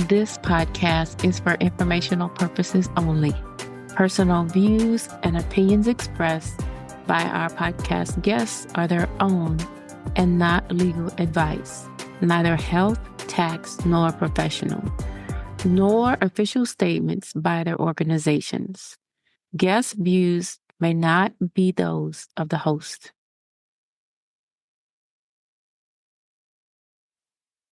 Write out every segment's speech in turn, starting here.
This podcast is for informational purposes only. Personal views and opinions expressed by our podcast guests are their own and not legal advice, neither health, tax, nor professional, nor official statements by their organizations. Guest views may not be those of the host.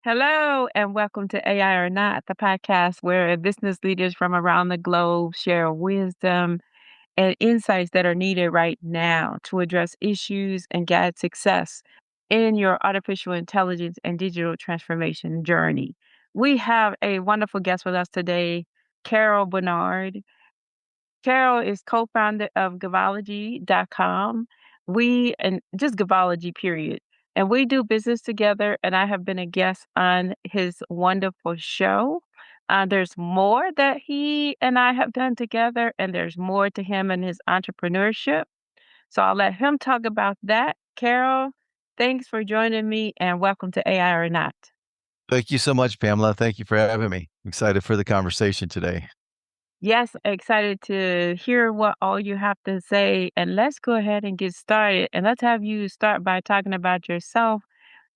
Hello, and welcome to AI or Not, the podcast where business leaders from around the globe share wisdom and insights that are needed right now to address issues and guide success in your artificial intelligence and digital transformation journey. We have a wonderful guest with us today, Carroll Bernard. Carroll is co-founder of Govology.com. And just Govology, period. And we do business together, and I have been a guest on his wonderful show. There's more that he and I have done together, and there's more to him and his entrepreneurship. So I'll let him talk about that. Carroll, thanks for joining me, and welcome to AI or Not. Thank you so much, Pamela. Thank you for having me. I'm excited for the conversation today. Yes, excited to hear what all you have to say. And let's go ahead and get started. And let's have you start by talking about yourself,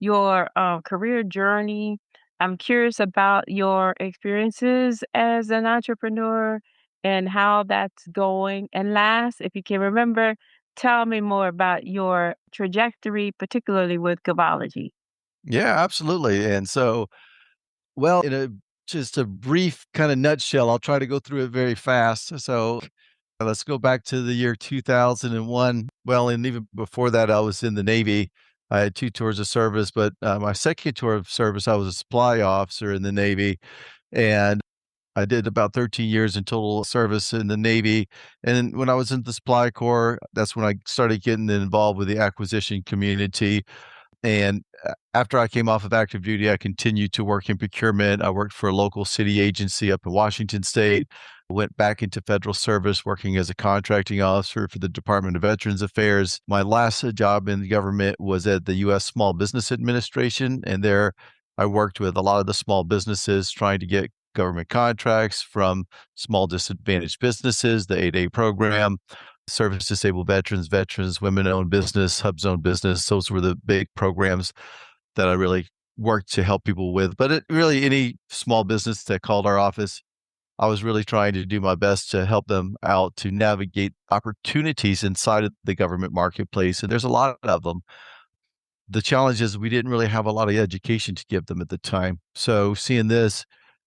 your career journey. I'm curious about your experiences as an entrepreneur and how that's going. And last, if you can remember, tell me more about your trajectory, particularly with Govology. Yeah, absolutely. And so, in just a brief kind of nutshell, I'll try to go through it very fast. So, let's go back to the year 2001. Well, and even before that, I was in the Navy. I had 2 tours of service, but my second tour of service, I was a supply officer in the Navy. And I did about 13 years in total service in the Navy. And then when I was in the Supply Corps, that's when I started getting involved with the acquisition community. And after I came off of active duty, I continued to work in procurement. I worked for a local city agency up in Washington State, went back into federal service, working as a contracting officer for the Department of Veterans Affairs. My last job in the government was at the U.S. Small Business Administration. And there I worked with a lot of the small businesses trying to get government contracts from small disadvantaged businesses, the 8A program, service disabled veterans, women-owned business, hub-zone business. Those were the big programs that I really worked to help people with. But really, any small business that called our office, I was really trying to do my best to help them out to navigate opportunities inside of the government marketplace. And there's a lot of them. The challenge is we didn't really have a lot of education to give them at the time. So seeing this,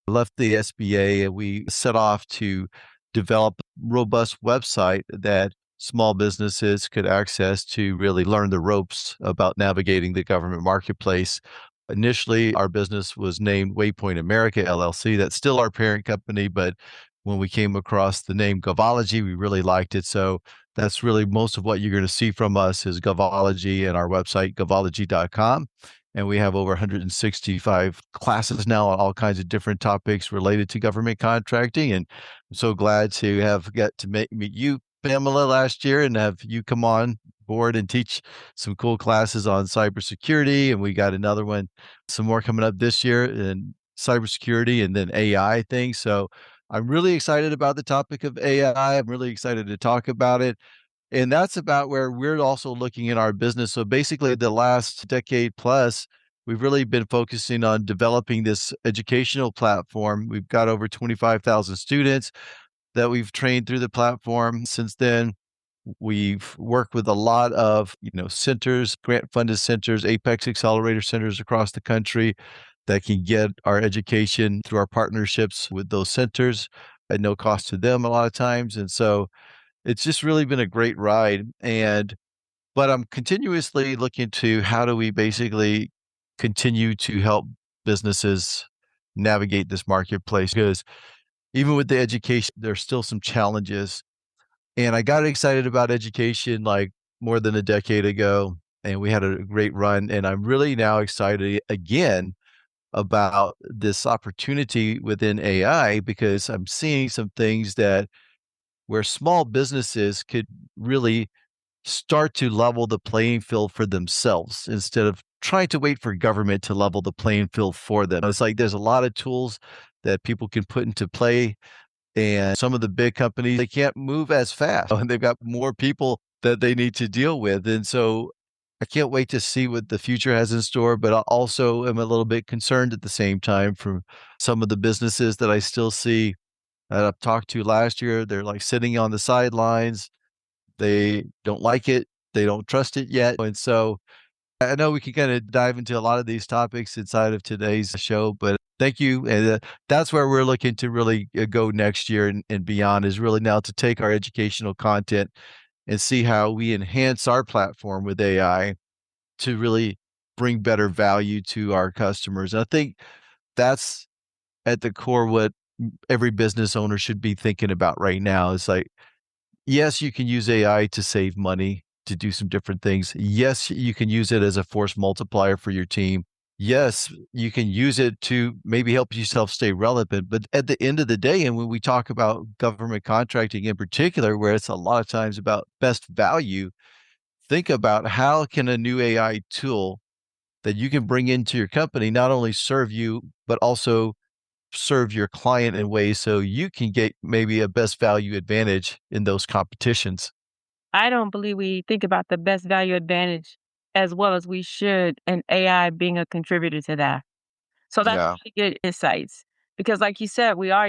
I left the SBA and we set off to develop a robust website that small businesses could access to really learn the ropes about navigating the government marketplace. Initially, our business was named Waypoint America LLC. That's still our parent company, but when we came across the name Govology, we really liked it. So that's really most of what you're going to see from us is Govology and our website, Govology.com. And we have over 165 classes now on all kinds of different topics related to government contracting. And I'm so glad to have got to meet you, Pamela, last year and have you come on board and teach some cool classes on cybersecurity. And we got another one, some more coming up this year in cybersecurity and then AI things. So I'm really excited about the topic of AI. I'm really excited to talk about it. And that's about where we're also looking in our business. So basically, the last decade plus, we've really been focusing on developing this educational platform. We've got over 25,000 students that we've trained through the platform. Since then, we've worked with a lot of centers, grant-funded centers, Apex Accelerator centers across the country that can get our education through our partnerships with those centers at no cost to them a lot of times. And so it's just really been a great ride. But I'm continuously looking to how do we basically continue to help businesses navigate this marketplace, because even with the education, there's still some challenges. And I got excited about education like more than a decade ago, and we had a great run. And I'm really now excited again about this opportunity within AI because I'm seeing some things that where small businesses could really start to level the playing field for themselves instead of trying to wait for government to level the playing field for them. It's like there's a lot of tools that people can put into play. And some of the big companies, they can't move as fast, and they've got more people that they need to deal with. And so I can't wait to see what the future has in store, but I also am a little bit concerned at the same time from some of the businesses that I still see that I've talked to last year. They're like sitting on the sidelines. They don't like it. They don't trust it yet. And so I know we can kind of dive into a lot of these topics inside of today's show, but thank you. And that's where we're looking to really go next year and beyond, is really now to take our educational content and see how we enhance our platform with AI to really bring better value to our customers. And I think that's at the core what every business owner should be thinking about right now. Is like, yes, you can use AI to save money, to do some different things. Yes, you can use it as a force multiplier for your team. Yes, you can use it to maybe help yourself stay relevant. But at the end of the day, and when we talk about government contracting in particular, where it's a lot of times about best value, think about how can a new AI tool that you can bring into your company not only serve you, but also serve your client in ways so you can get maybe a best value advantage in those competitions. I don't believe we think about the best value advantage as well as we should, and AI being a contributor to that. So that's Yeah. really good insights because, like you said, we are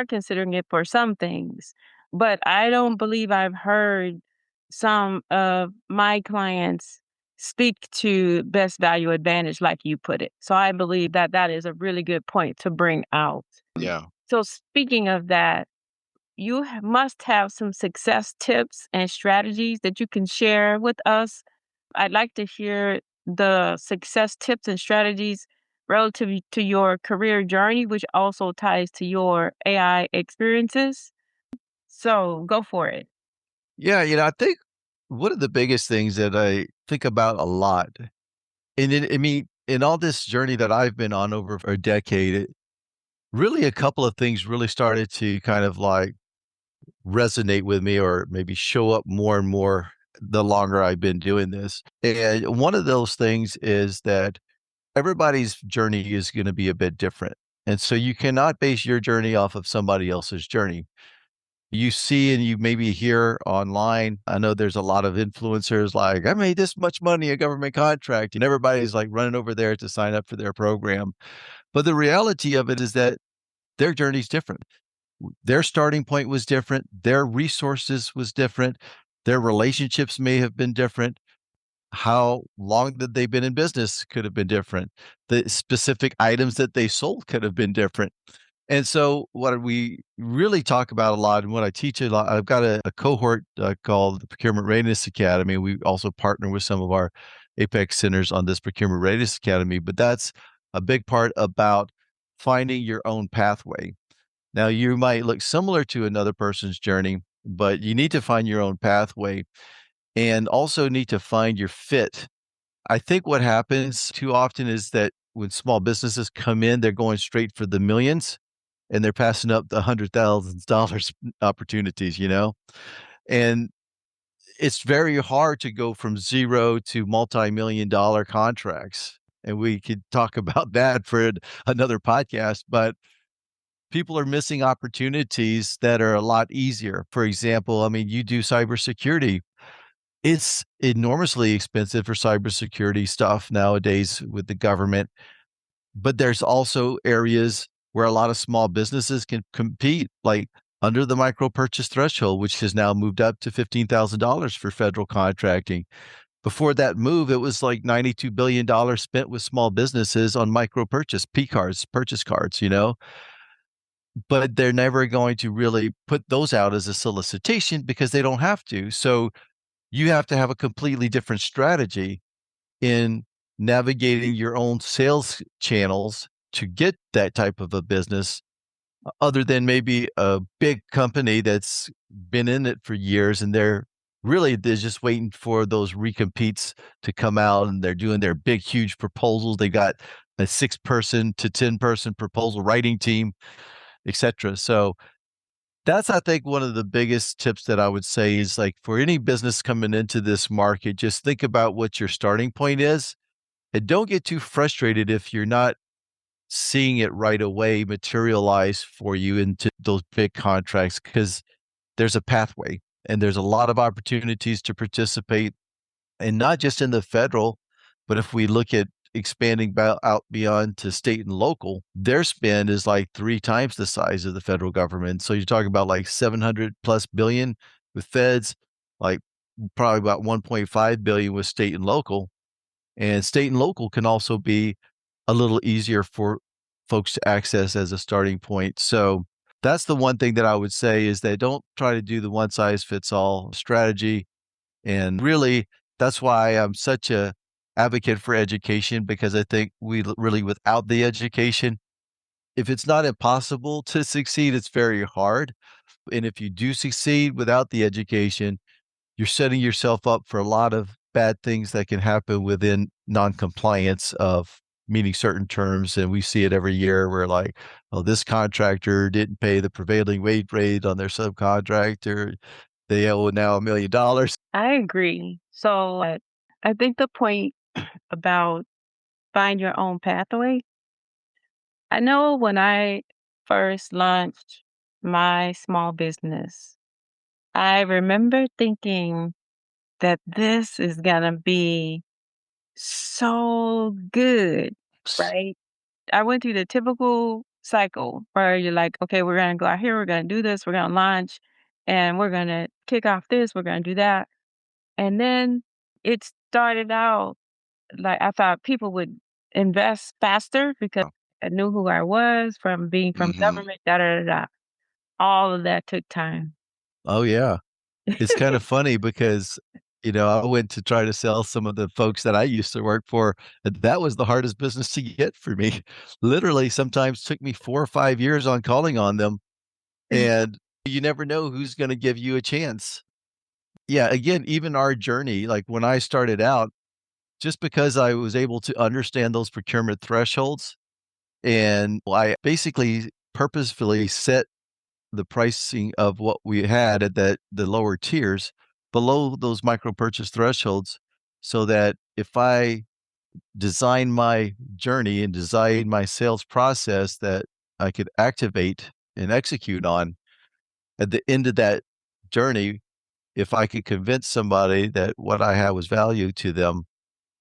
considering it for some things, but I don't believe I've heard some of my clients speak to best value advantage like you put it. So I believe that that is a really good point to bring out. Yeah. So speaking of that, must have some success tips and strategies that you can share with us. I'd like to hear the success tips and strategies relative to your career journey, which also ties to your AI experiences. So go for it. Yeah, I think one of the biggest things that I think about a lot, and I mean, in all this journey that I've been on over a decade, really a couple of things really started to kind of like resonate with me or maybe show up more and more the longer I've been doing this. And one of those things is that everybody's journey is going to be a bit different. And so you cannot base your journey off of somebody else's journey. You see and you maybe hear online. I know there's a lot of influencers like, I made this much money a government contract, and everybody's like running over there to sign up for their program. But the reality of it is that their journey's different. Their starting point was different. Their resources was different. Their relationships may have been different. How long that they've been in business could have been different. The specific items that they sold could have been different. And so what we really talk about a lot and what I teach a lot, I've got a cohort called the Procurement Readiness Academy. We also partner with some of our Apex centers on this Procurement Readiness Academy, but that's a big part about finding your own pathway. Now, you might look similar to another person's journey, but you need to find your own pathway and also need to find your fit. I think what happens too often is that when small businesses come in, they're going straight for the millions and they're passing up the $100,000 opportunities. And it's very hard to go from 0 to multi-million-dollar contracts. And we could talk about that for another podcast, but people are missing opportunities that are a lot easier. For example, I mean, you do cybersecurity. It's enormously expensive for cybersecurity stuff nowadays with the government, but there's also areas where a lot of small businesses can compete, like under the micro purchase threshold, which has now moved up to $15,000 for federal contracting. Before that move, it was like $92 billion spent with small businesses on micro purchase, P cards, purchase cards. But they're never going to really put those out as a solicitation because they don't have to. So you have to have a completely different strategy in navigating your own sales channels to get that type of a business, other than maybe a big company that's been in it for years and they're just waiting for those recompetes to come out and they're doing their big, huge proposals. They got a 6-person to 10-person proposal writing team, etc. So that's, I think, one of the biggest tips that I would say is like for any business coming into this market, just think about what your starting point is and don't get too frustrated if you're not seeing it right away materialize for you into those big contracts because there's a pathway and there's a lot of opportunities to participate, and not just in the federal, but if we look at expanding out beyond to state and local, their spend is like 3 times the size of the federal government. So you're talking about like 700 plus billion with feds, like probably about 1.5 billion with state and local. And state and local can also be a little easier for folks to access as a starting point. So that's the one thing that I would say is that don't try to do the one size fits all strategy. And really, that's why I'm such a advocate for education, because I think really, without the education, if it's not impossible to succeed, it's very hard. And if you do succeed without the education, you're setting yourself up for a lot of bad things that can happen within non-compliance of meeting certain terms. And we see it every year where like, oh, this contractor didn't pay the prevailing wage rate on their subcontractor. They owe now $1 million. I agree. So I think the point about find your own pathway, I know when I first launched my small business, I remember thinking that this is going to be so good, right? I went through the typical cycle where you're like, okay, we're going to go out here, we're going to do this, we're going to launch, and we're going to kick off this, we're going to do that. And then it started out like I thought people would invest faster because I knew who I was from being from Mhm. government, da da da da. All of that took time. Oh, yeah. It's kind of funny because, I went to try to sell some of the folks that I used to work for, and that was the hardest business to get for me. Literally, sometimes took me 4 or 5 years on calling on them, and you never know who's gonna give you a chance. Yeah, again, even our journey, like, when I started out, just because I was able to understand those procurement thresholds, and I basically purposefully set the pricing of what we had at the lower tiers below those micro purchase thresholds, so that if I design my journey and design my sales process that I could activate and execute on at the end of that journey, if I could convince somebody that what I had was value to them,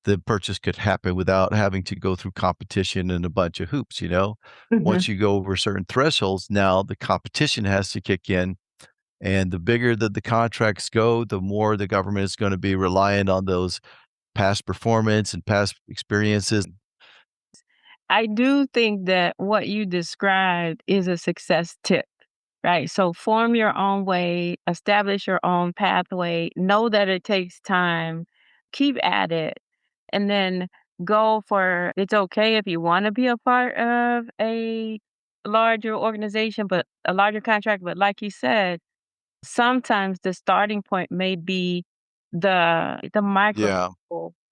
the purchase could happen without having to go through competition and a bunch of hoops. Mhm. Once you go over certain thresholds, now the competition has to kick in. And the bigger that the contracts go, the more the government is going to be reliant on those past performance and past experiences. I do think that what you described is a success tip, right? So form your own way, establish your own pathway, know that it takes time, keep at it, and then go for it's okay if you want to be a part of a larger organization, but a larger contract. But like you said, sometimes the starting point may be the micro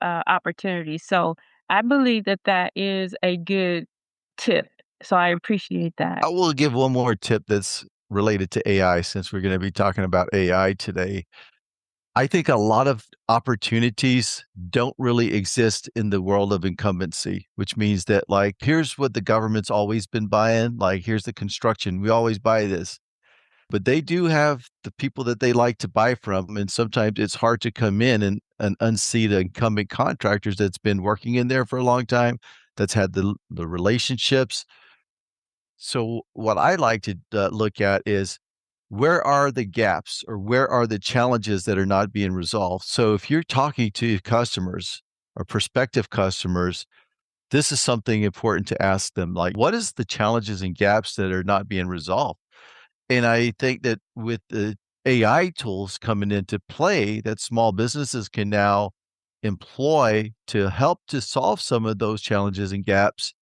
Yeah. opportunity. So I believe that that is a good tip. So I appreciate that. I will give one more tip that's related to AI since we're going to be talking about AI today. I think a lot of opportunities don't really exist in the world of incumbency, which means that, like, here's what the government's always been buying. Like, here's the construction. We always buy this. But they do have the people that they like to buy from, and sometimes it's hard to come in and unseat incumbent contractors that's been working in there for a long time, that's had the relationships. So what I like to look at is where are the gaps or where are the challenges that are not being resolved. So if you're talking to customers or prospective customers, this is something important to ask them. Like, what is the challenges and gaps that are not being resolved? And I think that with the AI tools coming into play, that small businesses can now employ to help to solve some of those challenges and gaps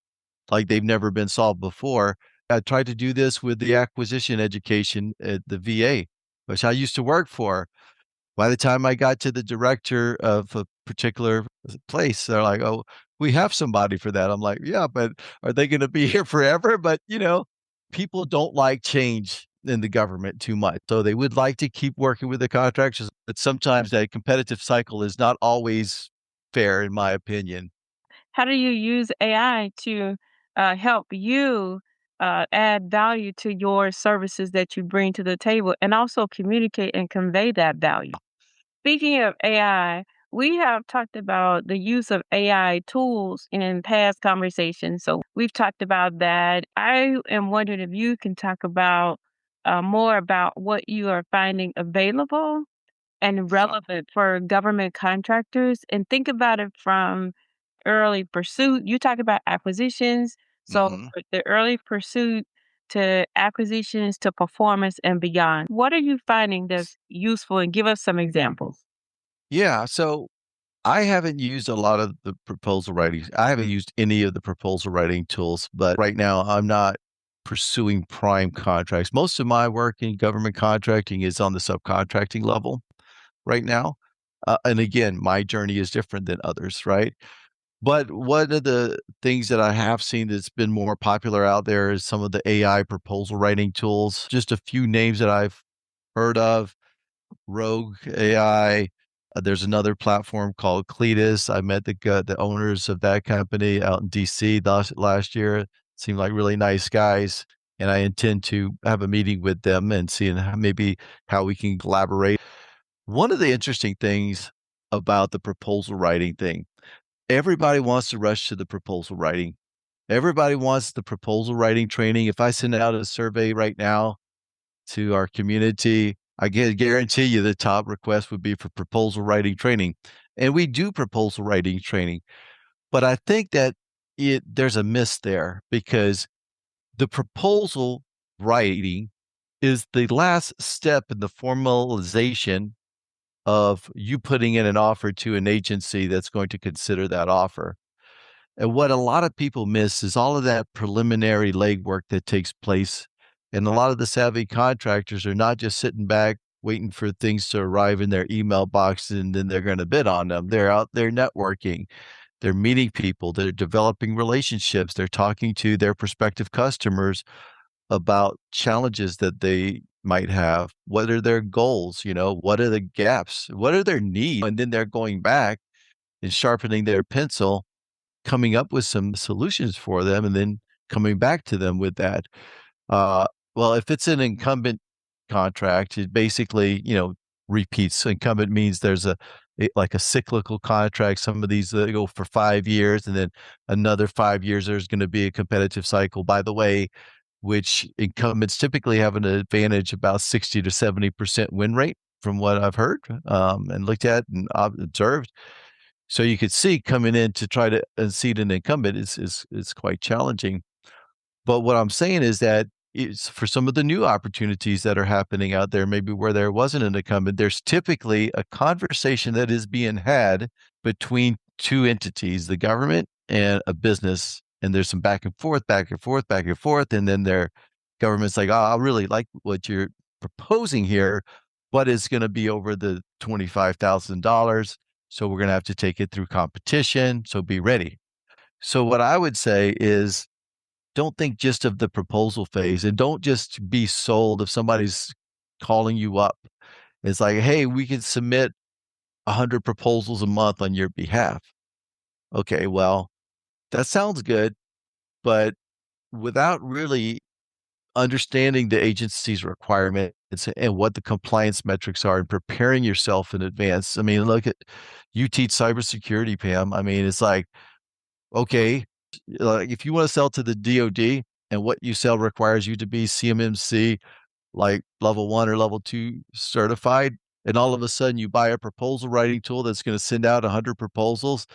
like they've never been solved before. I tried to do this with the acquisition education at the VA, which I used to work for. By the time I got to the director of a particular place, they're like, "Oh, we have somebody for that." I'm like, "Yeah, but are they gonna be here forever?" But, people don't like change in the government too much. So they would like to keep working with the contractors, but sometimes that competitive cycle is not always fair, in my opinion. How do you use AI to help you add value to your services that you bring to the table and also communicate and convey that value. Speaking of AI, we have talked about the use of AI tools in past conversations. So we've talked about that. I am wondering if you can talk about more about what you are finding available and relevant for government contractors, and think about it from early pursuit. You talk about acquisitions, so Mhm. the early pursuit to acquisitions to performance and beyond. What are you finding that's useful, and give us some examples? Yeah, so I haven't used a lot of the proposal writing. I haven't used any of the proposal writing tools, but right now I'm not pursuing prime contracts. Most of my work in government contracting is on the subcontracting level right now. And again, my journey is different than others, right? But one of the things that I have seen that's been more popular out there is some of the AI proposal writing tools. Just a few names that I've heard of: Rogue AI. There's another platform called Cletus. I met the owners of that company out in DC last year. Seemed like really nice guys, and I intend to have a meeting with them and seeing maybe how we can collaborate. One of the interesting things about the proposal writing thing, everybody wants to rush to the proposal writing. Everybody wants the proposal writing training. If I send out a survey right now to our community, I can guarantee you the top request would be for proposal writing training. And we do proposal writing training. But I think that there's a miss there because the proposal writing is the last step in the formalization of you putting in an offer to an agency that's going to consider that offer. And what a lot of people miss is all of that preliminary legwork that takes place. And a lot of the savvy contractors are not just sitting back waiting for things to arrive in their email box and then they're going to bid on them. They're out there networking, they're meeting people, they're developing relationships, they're talking to their prospective customers about challenges that they might have. What are their goals? What are the gaps? What are their needs? And then they're going back and sharpening their pencil, coming up with some solutions for them, and then coming back to them with that. Uh, well, if it's an incumbent contract, it basically, repeats. Incumbent means there's like a cyclical contract. Some of these go for 5 years, and then another 5 years, there's gonna be a competitive cycle, by the way, which incumbents typically have an advantage about 60 to 70% win rate from what I've heard, and looked at and observed. So you could see coming in to try to unseat an incumbent is quite challenging. But what I'm saying is that it's for some of the new opportunities that are happening out there, maybe where there wasn't an incumbent, there's typically a conversation that is being had between two entities, the government and a business. And there's some back and forth, back and forth, back and forth. And then their government's like, oh, I really like what you're proposing here, but it's going to be over the $25,000. So we're going to have to take it through competition. So be ready. So what I would say is, don't think just of the proposal phase and don't just be sold if somebody's calling you up. It's like, hey, we can submit 100 proposals a month on your behalf. Okay, well, that sounds good, but without really understanding the agency's requirements and what the compliance metrics are and preparing yourself in advance. I mean, look at you teach cybersecurity, Pam. I mean, it's like, okay, if you want to sell to the DoD and what you sell requires you to be CMMC like level 1 or level 2 certified, and all of a sudden you buy a proposal writing tool that's going to send out 100 proposals,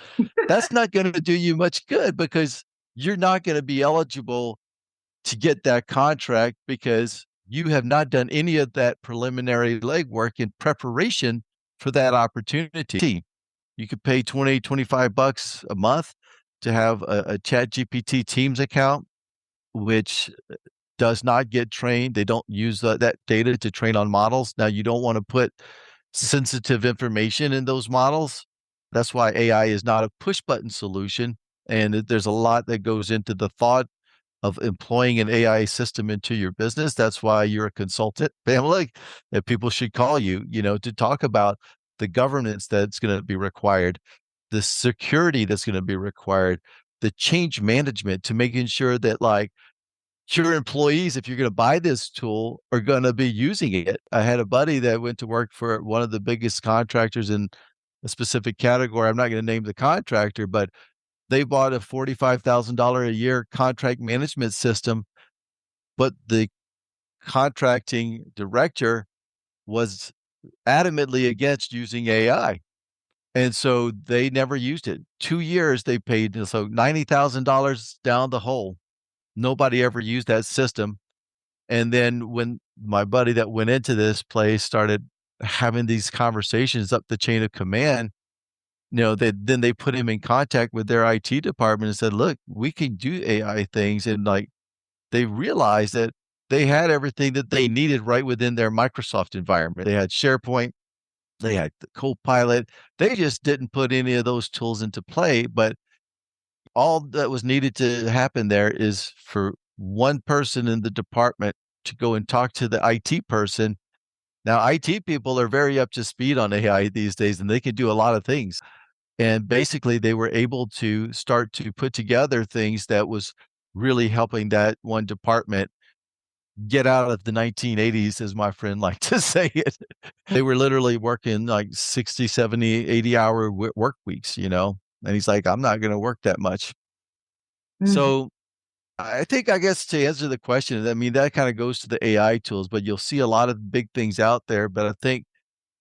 that's not going to do you much good because you're not going to be eligible to get that contract because you have not done any of that preliminary legwork in preparation for that opportunity. You could pay 20, $25 a month to have a Chat GPT Teams account, which does not get trained. They don't use that data to train on models. Now, you don't want to put sensitive information in those models. That's why AI is not a push button solution. And there's a lot that goes into the thought of employing an AI system into your business. That's why you're a consultant, Pamela, that people should call you, to talk about the governance that's going to be required, the security that's going to be required, the change management to making sure that like your employees, if you're going to buy this tool, are going to be using it. I had a buddy that went to work for one of the biggest contractors in a specific category. I'm not going to name the contractor, but they bought a $45,000 a year contract management system, but the contracting director was adamantly against using AI. And so they never used it. 2 years they paid, so $90,000 down the hole. Nobody ever used that system. And then when my buddy that went into this place started having these conversations up the chain of command, then they put him in contact with their IT department and said, "Look, we can do AI things." And like they realized that they had everything that they needed right within their Microsoft environment. They had SharePoint, they had the Copilot. They just didn't put any of those tools into play, but all that was needed to happen there is for one person in the department to go and talk to the IT person. Now, IT people are very up to speed on AI these days, and they can do a lot of things. And basically, they were able to start to put together things that was really helping that one department get out of the 1980s, as my friend liked to say it. They were literally working like 60, 70, 80-hour work weeks, And he's like, "I'm not gonna work that much." Mhm. So, I think, I guess, to answer the question, I mean, that kinda goes to the AI tools, but you'll see a lot of big things out there, but I think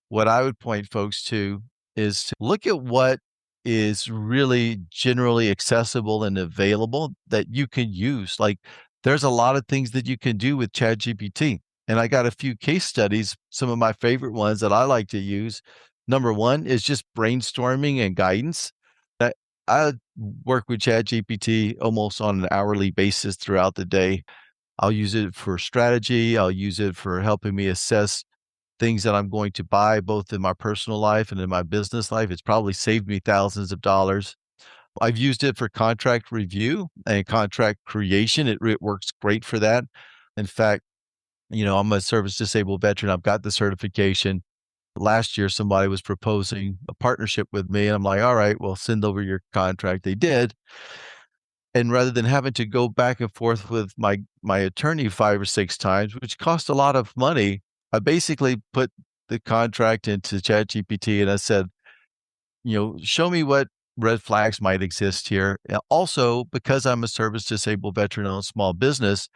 what I would point folks to is to look at what is really generally accessible and available that you can use. Like, there's a lot of things that you can do with ChatGPT, and I got a few case studies, some of my favorite ones that I like to use. Number 1 is just brainstorming and guidance. I work with ChatGPT almost on an hourly basis throughout the day. I'll use it for strategy, I'll use it for helping me assess things that I'm going to buy both in my personal life and in my business life. It's probably saved me thousands of dollars. I've used it for contract review and contract creation. It works great for that. In fact, I'm a service disabled veteran. I've got the certification. Last year, somebody was proposing a partnership with me, and I'm like, "All right, well, send over your contract." They did. And rather than having to go back and forth with my attorney 5 or 6 times, which cost a lot of money, I basically put the contract into ChatGPT and I said, "Show me what red flags might exist here. Also, because I'm a service disabled veteran on a small business,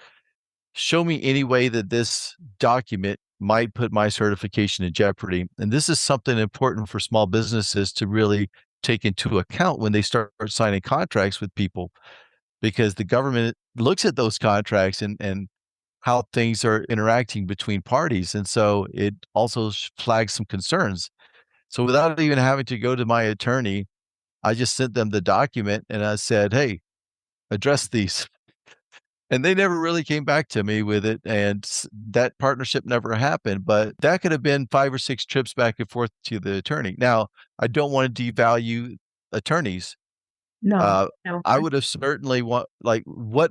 show me any way that this document might put my certification in jeopardy." And this is something important for small businesses to really take into account when they start signing contracts with people, because the government looks at those contracts and how things are interacting between parties. And so it also flags some concerns. So without even having to go to my attorney, I just sent them the document and I said, "Hey, address these." And they never really came back to me with it. And that partnership never happened. But that could have been 5 or 6 trips back and forth to the attorney. Now, I don't want to devalue attorneys. No, Uh, no. I would have certainly what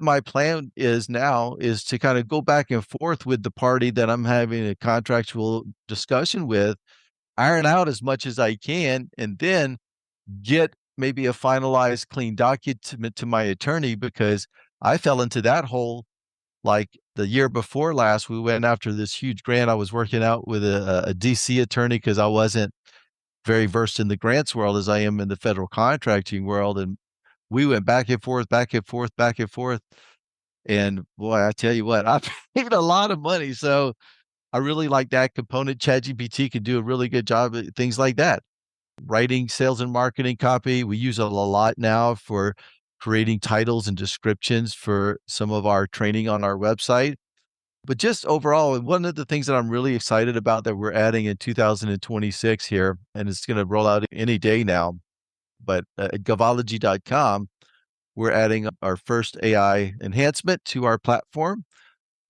my plan is now is to kind of go back and forth with the party that I'm having a contractual discussion with, iron out as much as I can, and then get maybe a finalized clean document to my attorney, because I fell into that hole like the year before last. We went after this huge grant. I was working out with a DC attorney because I wasn't very versed in the grants world as I am in the federal contracting world, and we went back and forth, back and forth, back and forth. And boy, I tell you what, I paid a lot of money. So I really like that component. ChatGPT can do a really good job at things like that. Writing sales and marketing copy. We use it a lot now for creating titles and descriptions for some of our training on our website. But just overall, one of the things that I'm really excited about that we're adding in 2026 here, and it's going to roll out any day now, but at Govology.com, we're adding our first AI enhancement to our platform,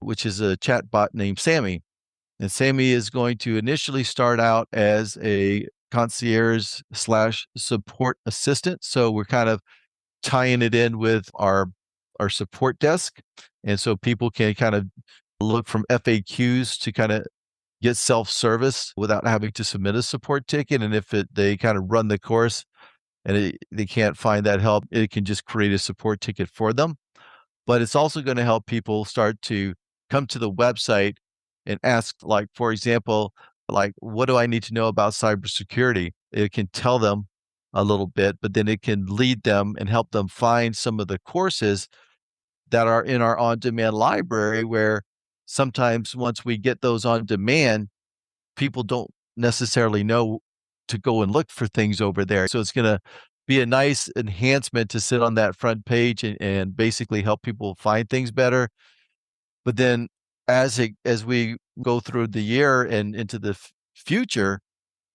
which is a chatbot named Sammy. And Sammy is going to initially start out as a concierge slash support assistant. So we're kind of tying it in with our support desk. And so people can kind of look from FAQs to kind of get self-service without having to submit a support ticket. And if they kind of run the course, and they can't find that help, it can just create a support ticket for them. But it's also going to help people start to come to the website and ask, like, for example, like, what do I need to know about cybersecurity? It can tell them a little bit, but then it can lead them and help them find some of the courses that are in our on-demand library, where sometimes once we get those on demand, people don't necessarily know to go and look for things over there. So it's gonna be a nice enhancement to sit on that front page and basically help people find things better. But then as we go through the year and into the future,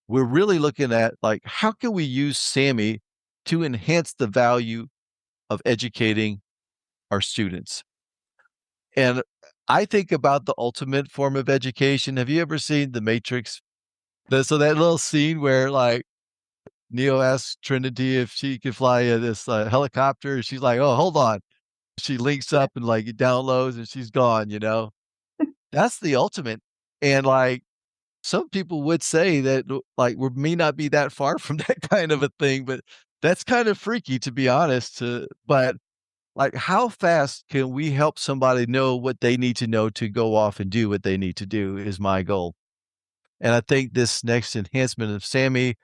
we're really looking at, like, how can we use Sammy to enhance the value of educating our students? And I think about the ultimate form of education. Have you ever seen The Matrix? So that little scene where, like, Neo asks Trinity if she could fly, this, helicopter, she's like, "Oh, hold on." She links up and, like, it downloads and she's gone, you know? That's the ultimate. And, like, some people would say that, like, we may not be that far from that kind of a thing, but that's kind of freaky, to be honest, but, like, how fast can we help somebody know what they need to know to go off and do what they need to do is my goal. And I think this next enhancement of Sammy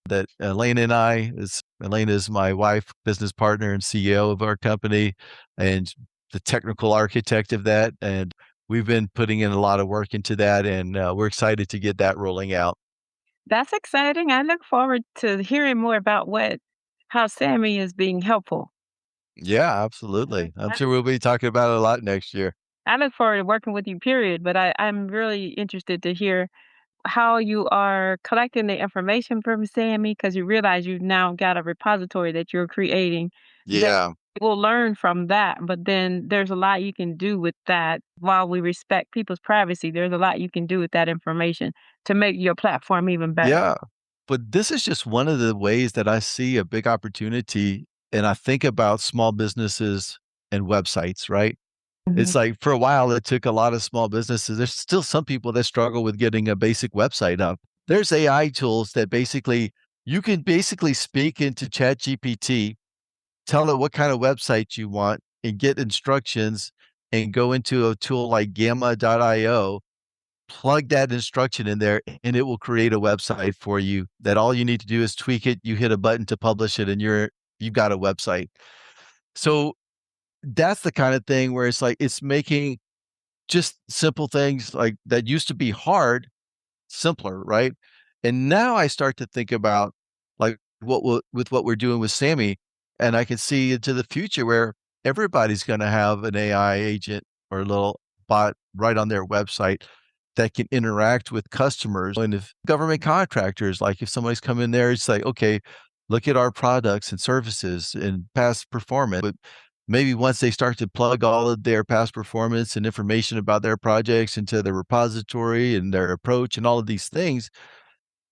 that Elena and I is Elena is my wife, business partner, and CEO of our company, and the technical architect of that. And we've been putting in a lot of work into that, and we're excited to get that rolling out. That's exciting. I look forward to hearing more about how Sammy is being helpful. Yeah, absolutely. I'm I sure we'll be talking about it a lot next year. I look forward to working with you, period. But I'm really interested to hear how you are collecting the information from Sammy because you realize you've now got a repository that you're creating that Yeah. will learn from that. But then there's a lot you can do with that while we respect people's privacy. There's a lot you can do with that information to make your platform even better. Yeah. But this is just one of the ways that I see a big opportunity, and I think about small businesses and websites, right? Mhm. It's like for a while, it took a lot of small businesses. There's still some people that struggle with getting a basic website up. There's AI tools that basically you can basically speak into ChatGPT, tell it what kind of website you want, and get instructions and go into a tool like Gamma.io, plug that instruction in there, and it will create a website for you that all you need to do is tweak it. You hit a button to publish it, and you've got a website. So that's the kind of thing where it's like it's making just simple things like that used to be hard, simpler, right? And now I start to think about, like, what we're doing with Sammy, and I can see into the future where everybody's gonna have an AI agent or a little bot right on their website that can interact with customers. And if government contractors, like, if somebody's come in there, it's like, "Okay, look at our products and services and past performance." But maybe once they start to plug all of their past performance and information about their projects into the repository and their approach and all of these things,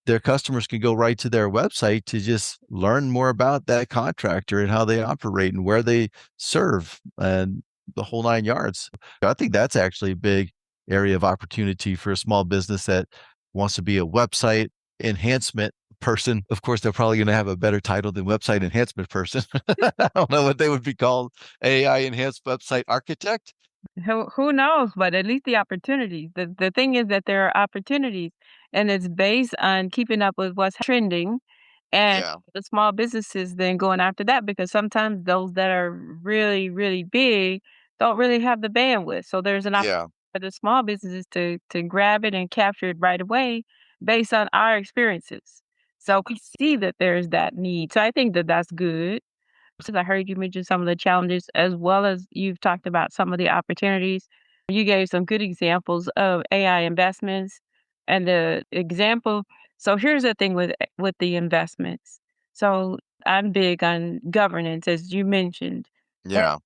their customers can go right to their website to just learn more about that contractor and how they operate and where they serve and the whole 9 yards. I think that's actually a big area of opportunity for a small business that wants to be a website enhancement person. Of course, they're probably gonna have a better title than website enhancement person. I don't know what they would be called, AI enhanced website architect? Who knows? But at least the opportunities. The thing is that there are opportunities, and it's based on keeping up with what's trending, and Yeah, the small businesses then going after that because sometimes those that are really, really big don't really have the bandwidth. So there's an opportunity yeah, for the small businesses to grab it and capture it right away based on our experiences. So we see that there's that need. So I think that that's good. Since I heard you mention some of the challenges as well as you've talked about some of the opportunities. You gave some good examples of AI investments and the example. So here's the thing with the investments. So I'm big on governance, as you mentioned. yeah,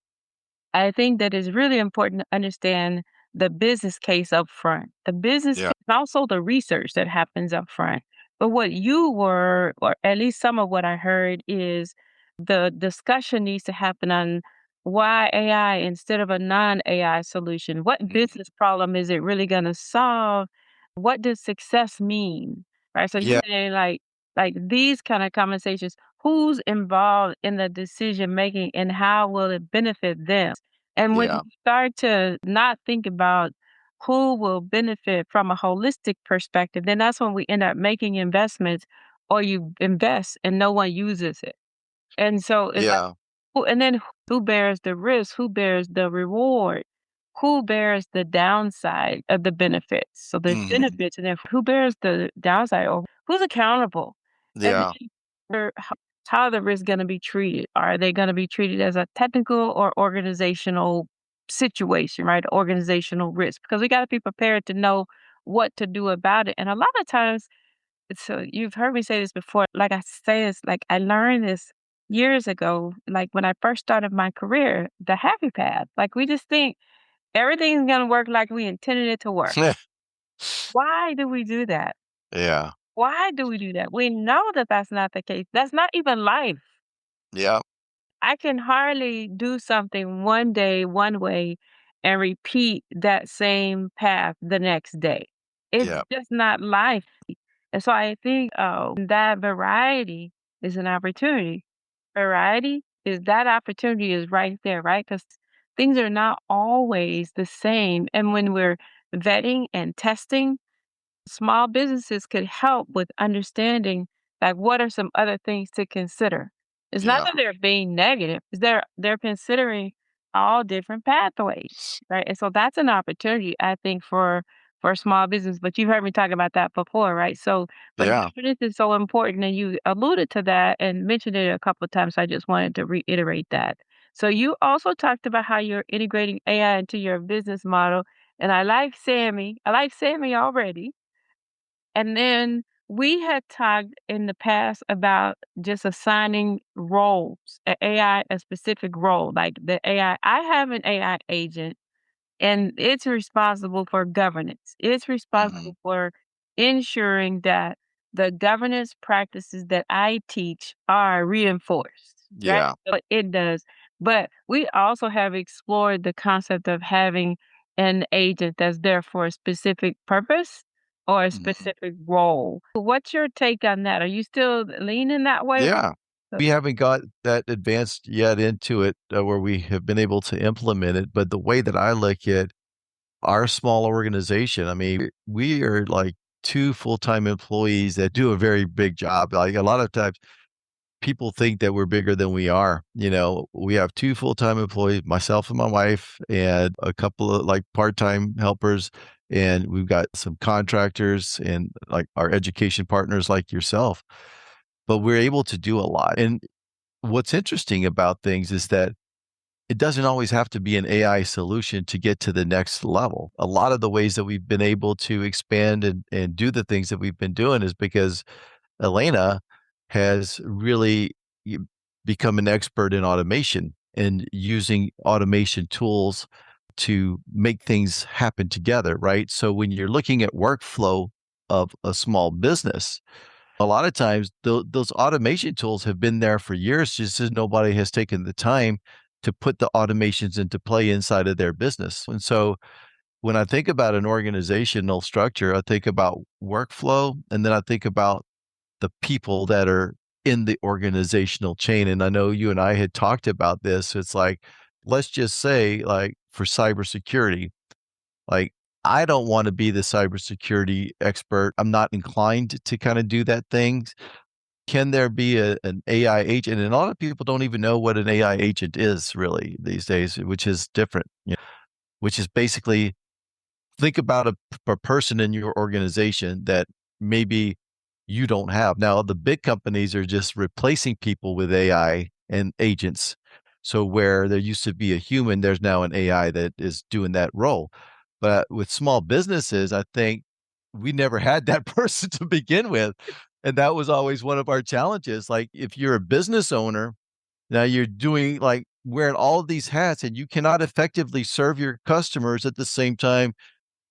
I think that it's really important to understand the business case up front, the business yeah, case, and also the research that happens up front. But what you were, or at least some of what I heard, is the discussion needs to happen on why AI instead of a non AI solution. What mhm, business problem is it really going to solve? What does success mean? Right. So you yeah, say, like, Like these kind of conversations, who's involved in the decision making and how will it benefit them? And when you Yeah. start to not think about who will benefit from a holistic perspective, then that's when we end up making investments or you invest and no one uses it. And so it's like, Yeah. and then who bears the risk? Who bears the reward? Who bears the downside of the benefits? So there's Mhm. benefits, and then who bears the downside, or who's accountable? And Yeah. then how are the risks going to be treated? Are they going to be treated as a technical or organizational situation, right? Organizational risk, because we got to be prepared to know what to do about it. And a lot of times, so you've heard me say this before, like I say this, like I learned this years ago, like when I first started my career, the happy path. Like we just think everything's gonna work like we intended it to work. Why do we do that? Yeah. Why do we do that? We know that that's not the case. That's not even life. Yeah. I can hardly do something one day one way and repeat that same path the next day. It's Yeah. just not life. And so I think that variety is an opportunity. Variety is that opportunity is right there, right? Because things are not always the same. And when we're vetting and testing, small businesses could help with understanding like what are some other things to consider. It's not Yeah. that they're being negative, it's they're considering all different pathways, right? And so that's an opportunity, I think, for small business. But you've heard me talk about that before, right? So, but Yeah. governance is so important, and you alluded to that and mentioned it a couple of times. So I just wanted to reiterate that. So you also talked about how you're integrating AI into your business model, and I like Sammy already, and then we had talked in the past about just assigning roles, a AI, a specific role, like the AI. I have an AI agent and it's responsible for governance. It's Mhm. responsible for ensuring that the governance practices that I teach are reinforced, right? Yeah. So it does. But we also have explored the concept of having an agent that's there for a specific purpose or a Mhm. specific role. What's your take on that? Are you still leaning that way? Yeah. We haven't got that advanced yet into it, where we have been able to implement it, but the way that I look at our small organization, I mean, we are like 2 full-time employees that do a very big job. Like, a lot of times, people think that we're bigger than we are. We have 2 full-time employees, myself and my wife, and a couple of, like, part-time helpers, and we've got some contractors and, like, our education partners like yourself. But we're able to do a lot, and what's interesting about things is that it doesn't always have to be an AI solution to get to the next level. A lot of the ways that we've been able to expand and do the things that we've been doing is because Elena has really y become an expert in automation and using automation tools to make things happen together, right? So when you're looking at workflow of a small business, a lot of times those automation tools have been there for years, just as nobody has taken the time to put the automations into play inside of their business. And so when I think about an organizational structure, I think about workflow, and then I think about the people that are in the organizational chain. And I know you and I had talked about this. It's like, let's just say, like, for cybersecurity, like, I don't want to be the cybersecurity expert. I'm not inclined to kind of do that thing. Can there be an AI agent? And a lot of people don't even know what an AI agent is really these days, which is different, which is basically, think about a person in your organization that maybe you don't have. Now, the big companies are just replacing people with AI and agents. So where there used to be a human, there's now an AI that is doing that role. But with small businesses, I think we never had that person to begin with. And that was always one of our challenges. Like, if you're a business owner, now you're doing, like, wearing all of these hats, and you cannot effectively serve your customers at the same time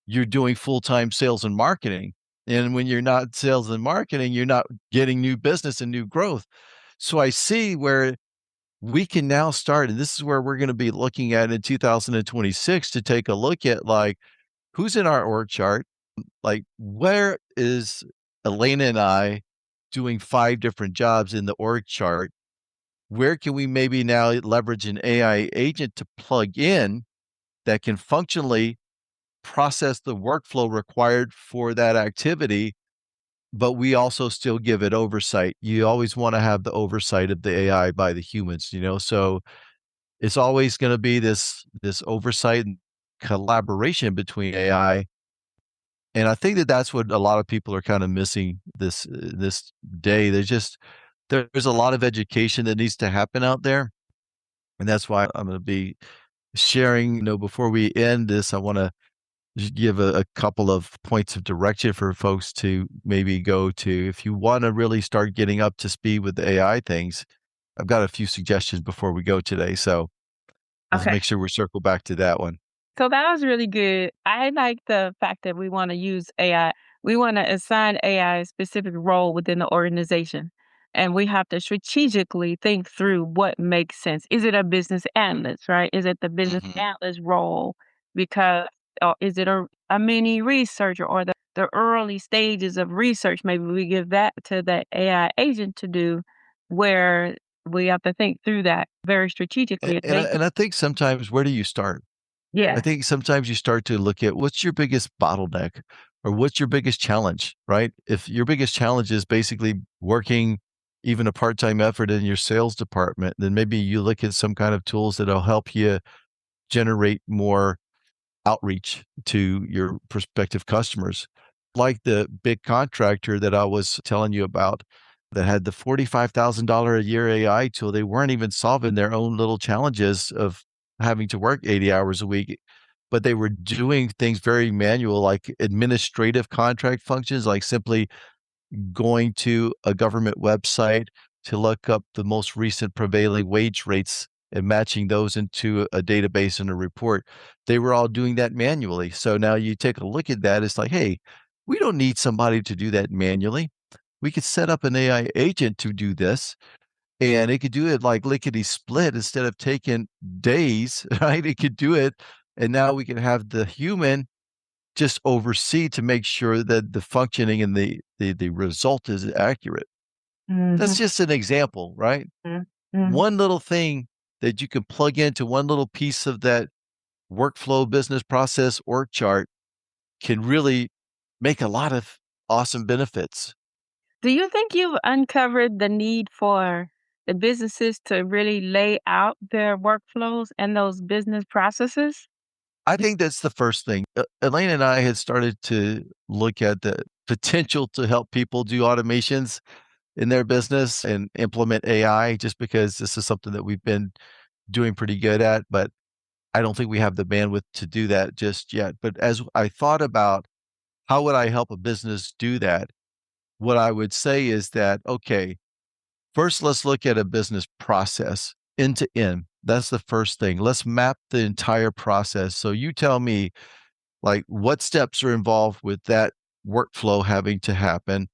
you're doing full-time sales and marketing. And when you're not sales and marketing, you're not getting new business and new growth. So I see where we can now start, and this is where we're going to be looking at in 2026 to take a look at, like, who's in our org chart, like, where is Elena and I? doing 5 different jobs in the org chart, where can we maybe now leverage an AI agent to plug in that can functionally process the workflow required for that activity, but we also still give it oversight. You always want to have the oversight of the AI by the humans, you know? So it's always going to be this oversight and collaboration between AI. And I think that that's what a lot of people are kind of missing this day. There's a lot of education that needs to happen out there, and that's why I'm going to be sharing. Before we end this, I want to give a couple of points of direction for folks to maybe go to if you want to really start getting up to speed with the AI things. I've got a few suggestions before we go today, so let's Okay. make sure we circle back to that one. So that was really good. I like the fact that we want to use AI. We want to assign AI a specific role within the organization. And we have to strategically think through what makes sense. Is it a business analyst, right? Is it the business Mhm. analyst role? Because, or is it a mini researcher or the early stages of research? Maybe we give that to the AI agent to do, where we have to think through that very A strategically. And and I they, and I think sometimes where do you start? I yeah. think sometimes you start to look at what's your biggest bottleneck or what's your biggest challenge, right? If your biggest challenge is basically working even a part-time effort in your sales department, then maybe you look at some kind of tools that'll help you generate more outreach to your prospective customers. Like the big contractor that I was telling you about that had the $45,000 a year AI tool, they weren't even solving their own little challenges of having to work 80 hours a week, but they were doing things very manual, like administrative contract functions, like simply going to a government website to look up the most recent prevailing wage rates and matching those into a database and a report. They were all doing that manually. So now you take a look at that, it's like, hey, we don't need somebody to do that manually. We could set up an AI agent to do this, and it could do it like lickety split instead of taking days, right? It could do it. And now we can have the human just oversee to make sure that the functioning and the result is accurate. That's Mhm. just an example, right? Mhm. Mhm. One little thing that you can plug into one little piece of that workflow business process org chart can really make a lot of awesome benefits. Do you think you've uncovered the need for the businesses to really lay out their workflows and those business processes? I think that's the first thing. Elaine and I had started to look at the potential to help people do automations in their business and implement AI just because this is something that we've been doing pretty good at, but I don't think we have the bandwidth to do that just yet. But as I thought about how would I help a business do that, what I would say is that, okay, first let's look at a business process end to end. That's the first thing. Let's map the entire process. So you tell me, like, what steps are involved with that workflow having to happen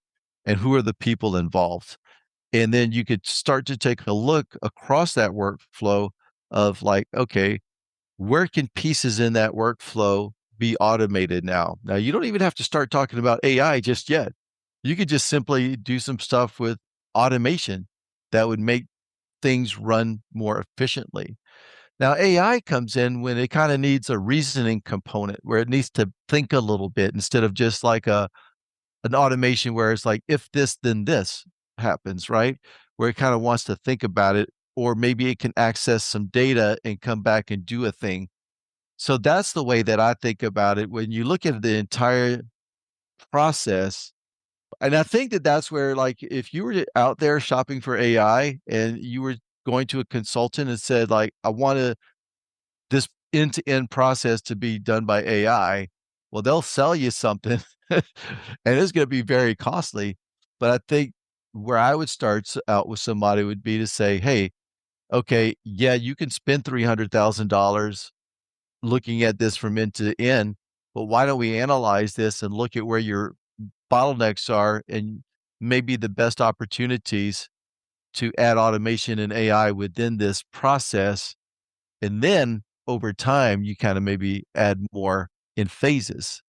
and who are the people involved. And then you could start to take a look across that workflow of like, okay, where can pieces in that workflow be automated now? Now, you don't even have to start talking about AI just yet. You could just simply do some stuff with automation that would make things run more efficiently. Now, AI comes in when it kind of needs a reasoning component where it needs to think a little bit instead of just like an automation where it's like, if this, then this happens, right? Where it kind of wants to think about it, or maybe it can access some data and come back and do a thing. So that's the way that I think about it when you look at the entire process. And I think that that's where, like, if you were out there shopping for AI and you were going to a consultant and said, like, I want this end-to-end process to be done by AI, well, they'll sell you something and it's going to be very costly. But I think where I would start out with somebody would be to say, hey, okay, yeah, you can spend $300,000 looking at this from end to end, but why don't we analyze this and look at where your bottlenecks are and maybe the best opportunities to add automation and AI within this process. And then over time, you kind of maybe add more in phases.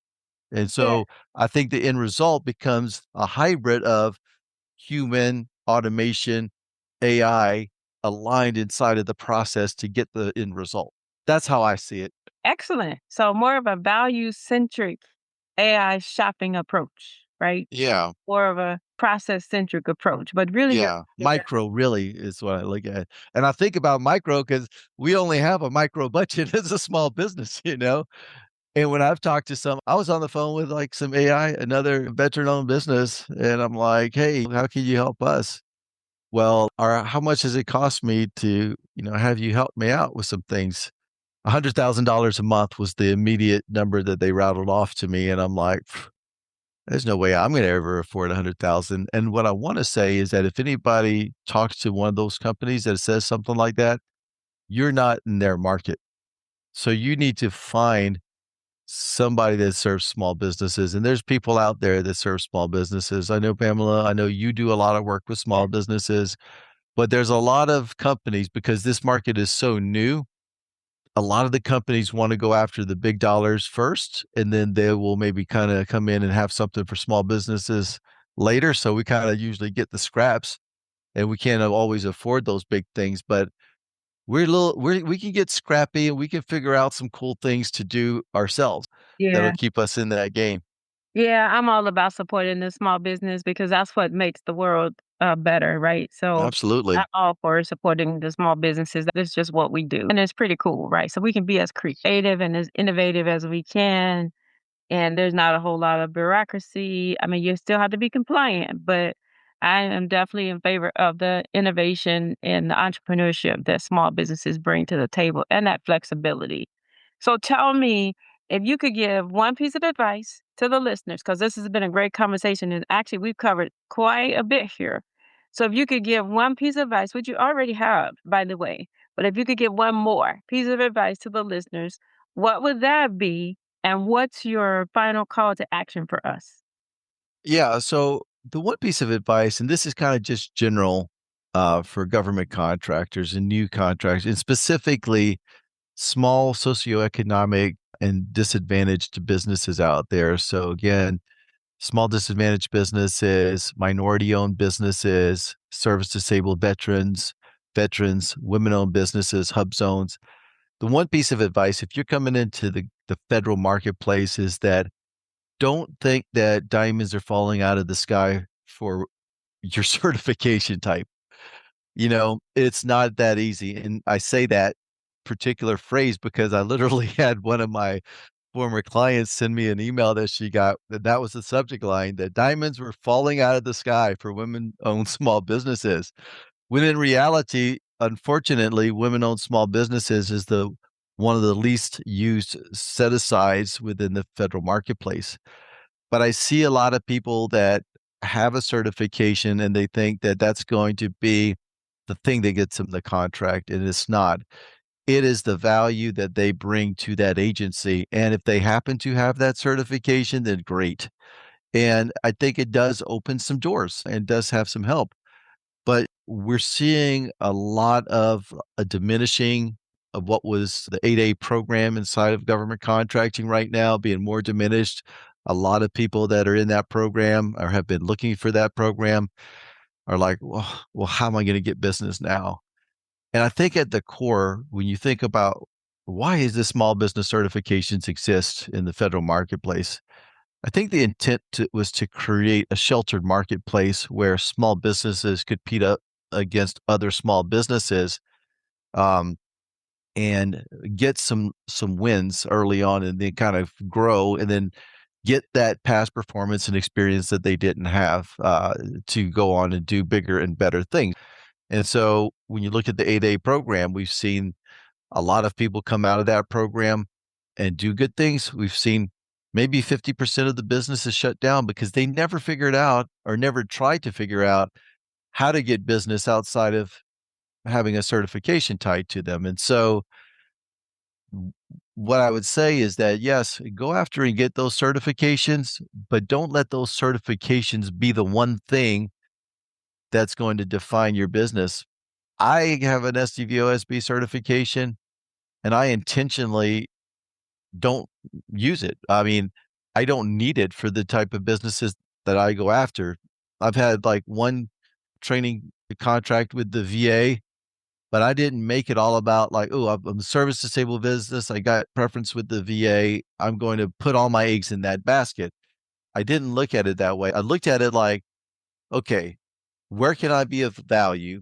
And Yeah. so I think the end result becomes a hybrid of human, automation, AI aligned inside of the process to get the end result. That's how I see it. Excellent. So more of a value-centric AI shopping approach, right? Yeah. More of a process-centric approach, but really you're Yeah, micro really is what I look at, and I think about micro because we only have a micro budget as a small business, you know? And when I've talked to some I was on the phone with, like, some AI, another veteran-owned business, and I'm like, "Hey, how can you help us?" "Well, or how much does it cost me to, have you help me out with some things?" $100,000 a month was the immediate number that they rattled off to me, and I'm like, there's no way I'm gonna ever afford 100,000, and what I wanna say is that if anybody talks to one of those companies that says something like that, you're not in their market. So you need to find somebody that serves small businesses, and there's people out there that serve small businesses. I know, Pamela, I know you do a lot of work with small businesses, but there's a lot of companies because this market is so new, a lot of the companies wanna go after the big dollars first, and then they will maybe kinda come in and have something for small businesses later, so we kinda usually get the scraps, and we can't always afford those big things, but we can get scrappy, and we can figure out some cool things to do ourselves that'll Yeah. keep us in that game. Yeah, I'm all about supporting the small business because that's what makes the world, better, right? So, I'm Absolutely. all for supporting the small businesses. That's just what we do, and it's pretty cool, right? So we can be as creative and as innovative as we can, and there's not a whole lot of bureaucracy. I mean, you still have to be compliant, but I am definitely in favor of the innovation and the entrepreneurship that small businesses bring to the table and that flexibility. So tell me if you could give one piece of advice to the listeners, because this has been a great conversation, and actually we've covered quite a bit here. So if you could give one piece of advice, which you already have, by the way, but if you could give one more piece of advice to the listeners, what would that be? And what's your final call to action for us? Yeah, so the one piece of advice, and this is kinda just general, for government contractors and new contractors, and specifically small socioeconomic and disadvantaged businesses out there. So again, small disadvantaged businesses, minority-owned businesses, service-disabled veterans, women-owned businesses, hub zones. The one piece of advice, if you're coming into the federal marketplace, is that don't think that diamonds are falling out of the sky for your certification type. It's not that easy, and I say that particular phrase because I literally had one of my former clients send me an email that she got that was the subject line, that diamonds were falling out of the sky for women-owned small businesses. When in reality, unfortunately, women-owned small businesses is the one of the least used set-asides within the federal marketplace. But I see a lot of people that have a certification, and they think that that's going to be the thing that gets them the contract, and it's not. It is the value that they bring to that agency, and if they happen to have that certification, then great. And I think it does open some doors and does have some help. But we're seeing a lot of a diminishing of what was the 8A program inside of government contracting right now being more diminished. A lot of people that are in that program or have been looking for that program are like, well, how am I going to get business now? And I think at the core, when you think about why is this small business certifications exist in the federal marketplace, I think the was to create a sheltered marketplace where small businesses could compete up against other small businesses, um, and get some wins early on, and then kind of grow, and then get that past performance and experience that they didn't have to go on and do bigger and better things. And so when you look at the 8A program, we've seen a lot of people come out of that program and do good things. We've seen maybe 50% of the businesses shut down because they never figured out or never tried to figure out how to get business outside of having a certification tied to them. And so w- what I would say is that yes, go after and get those certifications, but don't let those certifications be the one thing that's going to define your business. I have an SDVOSB certification, and I intentionally don't use it. I mean, I don't need it for the type of businesses that I go after. I've had like one training contract with the VA, but I didn't make it all about like, oh, I'm a service disabled business. I got preference with the VA. I'm going to put all my eggs in that basket. I didn't look at it that way. I looked at it like, okay, where can I be of value?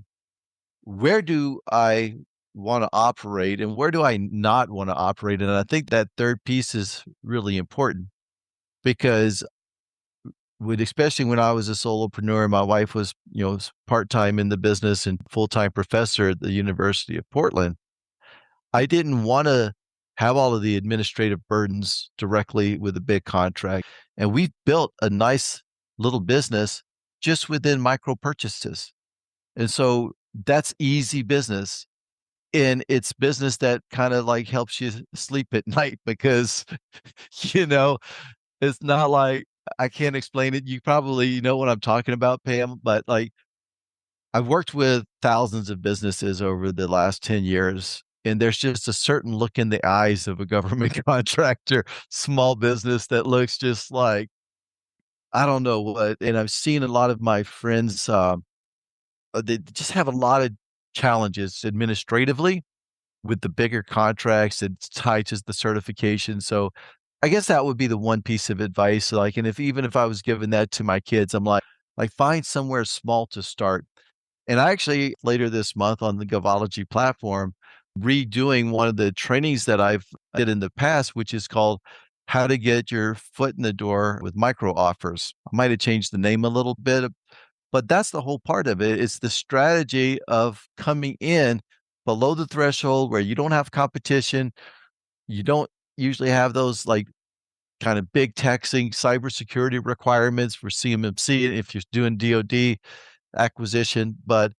Where do I want to operate and where do I not want to operate? And I think that third piece is really important because especially when I was a solopreneur, my wife was, part-time in the business and full-time professor at the University of Portland. I didn't want to have all of the administrative burdens directly with a big contract. And we've built a nice little business just within micro purchases. And so that's easy business. And it's business that kind of like helps you sleep at night because, you know, it's not like I can't explain it. You probably know what I'm talking about, Pam, but like I've worked with thousands of businesses over the last 10 years, and there's just a certain look in the eyes of a government contractor, small business that looks just like, I don't know what. And I've seen a lot of my friends, they just have a lot of challenges administratively with the bigger contracts and tied to the certification. So I guess that would be the one piece of advice. Like, and if even if I was giving that to my kids, I'm like find somewhere small to start. And I actually later this month on the Govology platform, redoing one of the trainings that I've did in the past, which is called How to Get Your Foot in the Door with Micro Offers. I might have changed the name a little bit, but that's the whole part of it. It's the strategy of coming in below the threshold where you don't have competition. You don't usually have those like kind of big taxing cybersecurity requirements for CMMC if you're doing DoD acquisition, but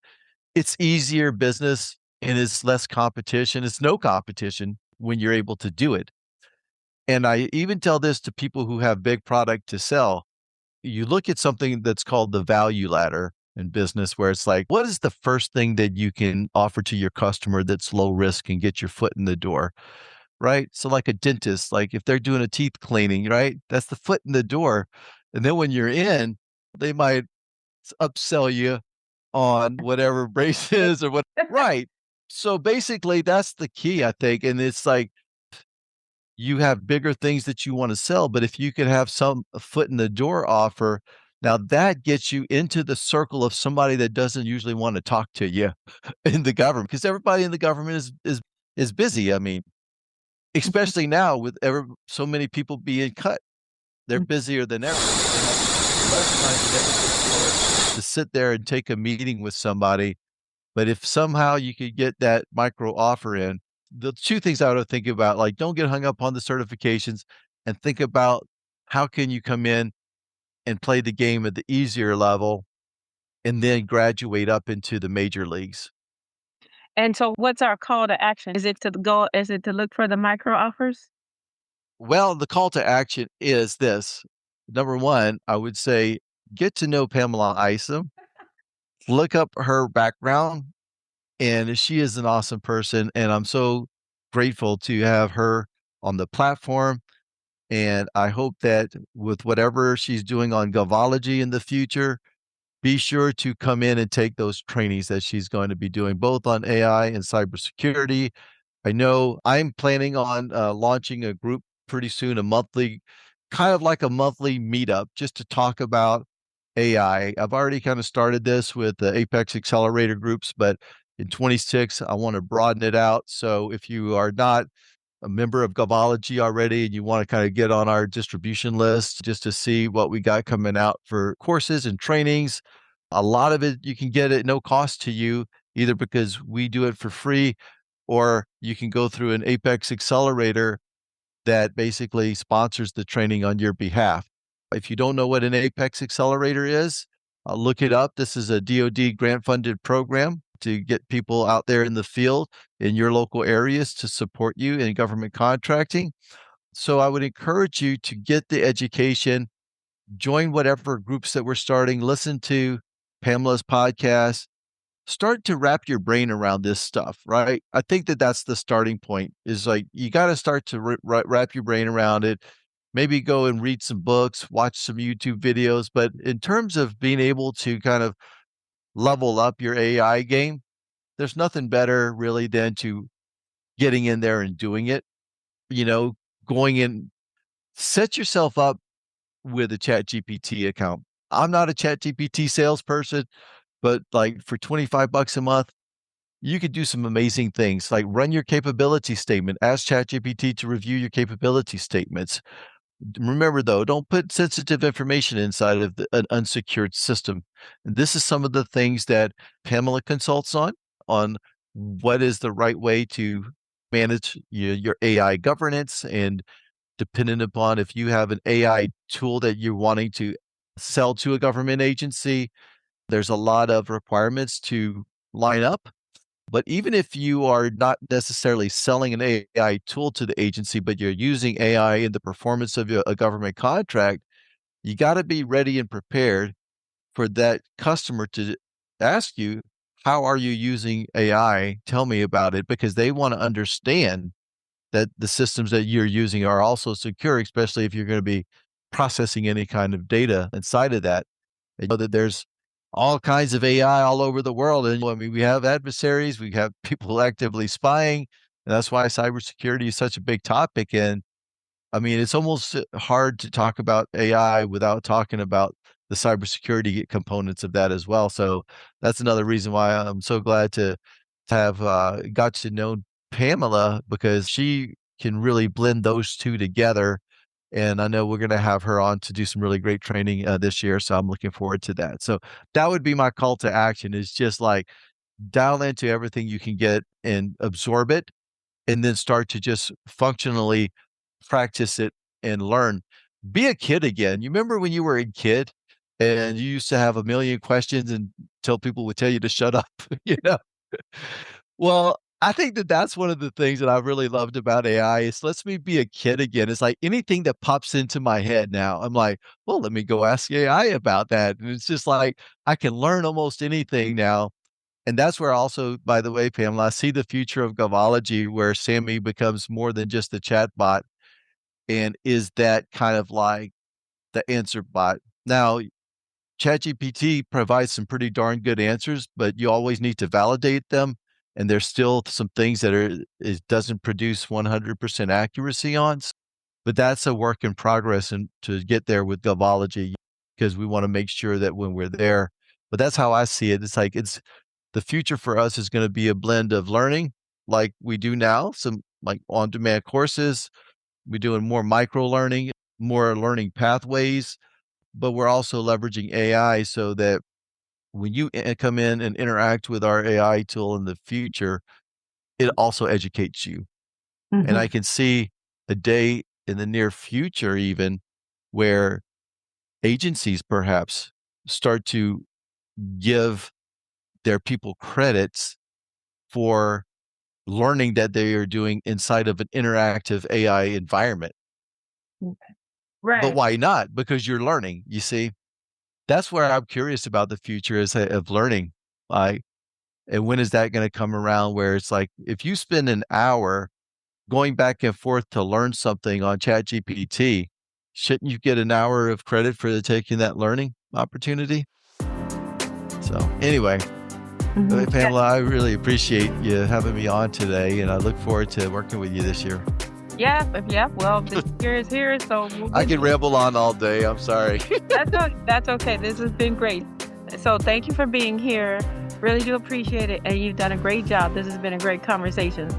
it's easier business and it's less competition. It's no competition when you're able to do it. And I even tell this to people who have big product to sell. You look at something that's called the value ladder in business, where it's like, what is the first thing that you can offer to your customer that's low risk and get your foot in the door? Right. So, like a dentist, like if they're doing a teeth cleaning, right? That's the foot in the door. And then when you're in, they might upsell you on whatever braces or what. Right. So basically, that's the key, I think. And it's like you have bigger things that you want to sell, but if you could have some a foot in the door offer, now that gets you into the circle of somebody that doesn't usually want to talk to you in the government because everybody in the government is busy. I mean, especially now with so many people being cut, they're busier than ever. They have less time than ever before to sit there and take a meeting with somebody. But if somehow you could get that micro offer in, the two things I would think about, like, don't get hung up on the certifications and think about how can you come in and play the game at the easier level and then graduate up into the major leagues. And so what's our call to action? Is it to look for the micro offers? Well, the call to action is this. Number one, I would say get to know Pamela Isom, look up her background, and she is an awesome person. And I'm so grateful to have her on the platform. And I hope that with whatever she's doing on Govology in the future, be sure to come in and take those trainings that she's going to be doing both on AI and cybersecurity. I know I'm planning on launching a group pretty soon, a monthly, kind of like a monthly meetup just to talk about AI. I've already kind of started this with the Apex Accelerator groups, but in 26, I want to broaden it out. So if you are not a member of Govology already and you want to kind of get on our distribution list just to see what we got coming out for courses and trainings, a lot of it you can get at no cost to you, either because we do it for free or you can go through an Apex Accelerator that basically sponsors the training on your behalf. If you don't know what an Apex Accelerator is, look it up. This is a DoD grant funded program to get people out there in the field in your local areas to support you in government contracting. So I would encourage you to get the education, join whatever groups that we're starting, listen to Pamela's podcast, start to wrap your brain around this stuff, right? I think that that's the starting point is like you got to start to wrap your brain around it, maybe go and read some books, watch some YouTube videos. But in terms of being able to kind of level up your AI game, there's nothing better really than to getting in there and doing it, you know, going in, set yourself up with a ChatGPT account. I'm not a ChatGPT salesperson, but like for 25 bucks a month, you could do some amazing things like run your capability statement, ask ChatGPT to review your capability statements. Remember though, don't put sensitive information inside of an unsecured system. And this is some of the things that Pamela consults on what is the right way to manage your AI governance, and depending upon if you have an AI tool that you're wanting to sell to a government agency, there's a lot of requirements to line up. But even if you are not necessarily selling an AI tool to the agency, but you're using AI in the performance of a government contract, you got to be ready and prepared for that customer to ask you, how are you using AI? Tell me about it, because they want to understand that the systems that you're using are also secure, especially if you're going to be processing any kind of data inside of that. I know that there's all kinds of AI all over the world. And I mean, we have adversaries, we have people actively spying. And that's why cybersecurity is such a big topic. And I mean, it's almost hard to talk about AI without talking about the cybersecurity components of that as well. So that's another reason why I'm so glad to have got to know Pamela, because she can really blend those two together. And I know we're going to have her on to do some really great training this year. So I'm looking forward to that. So that would be my call to action, is just like dial into everything you can get and absorb it, and then start to just functionally practice it and learn. Be a kid again. You remember when you were a kid and you used to have a million questions until people would tell you to shut up, you know? Well, I think that that's one of the things that I really loved about AI is lets me be a kid again. It's like anything that pops into my head now, I'm like, well, let me go ask AI about that. And it's just like I can learn almost anything now. And that's where also, by the way, Pamela, I see the future of Govology where Sammy becomes more than just a chat bot and is that kind of like the answer bot. Now, ChatGPT provides some pretty darn good answers, but you always need to validate them. And there's still some things that it doesn't produce 100% accuracy on. But that's a work in progress, and to get there with Govology, because we want to make sure that when we're there. But that's how I see it. It's like it's the future for us is going to be a blend of learning like we do now, some like on-demand courses. We're doing more micro learning, more learning pathways, but we're also leveraging AI so that when you come in and interact with our AI tool in the future, it also educates you. And I Mhm. can see a day in the near future even where agencies perhaps start to give their people credits for learning that they are doing inside of an interactive AI environment. But Right. why not? Because you're learning, you see? That's where I'm curious about the future is of learning. Like, and when is that gonna come around where it's like, if you spend an hour going back and forth to learn something on ChatGPT, shouldn't you get an hour of credit for taking that learning opportunity? So anyway, Mhm. Yeah. Pamela, I really appreciate you having me on today, and I look forward to working with you this year. Yeah, yeah, well, the year is here, so we'll I get can ramble on all day. I'm sorry. that's okay. This has been great. So thank you for being here. Really do appreciate it, and you've done a great job. This has been a great conversation.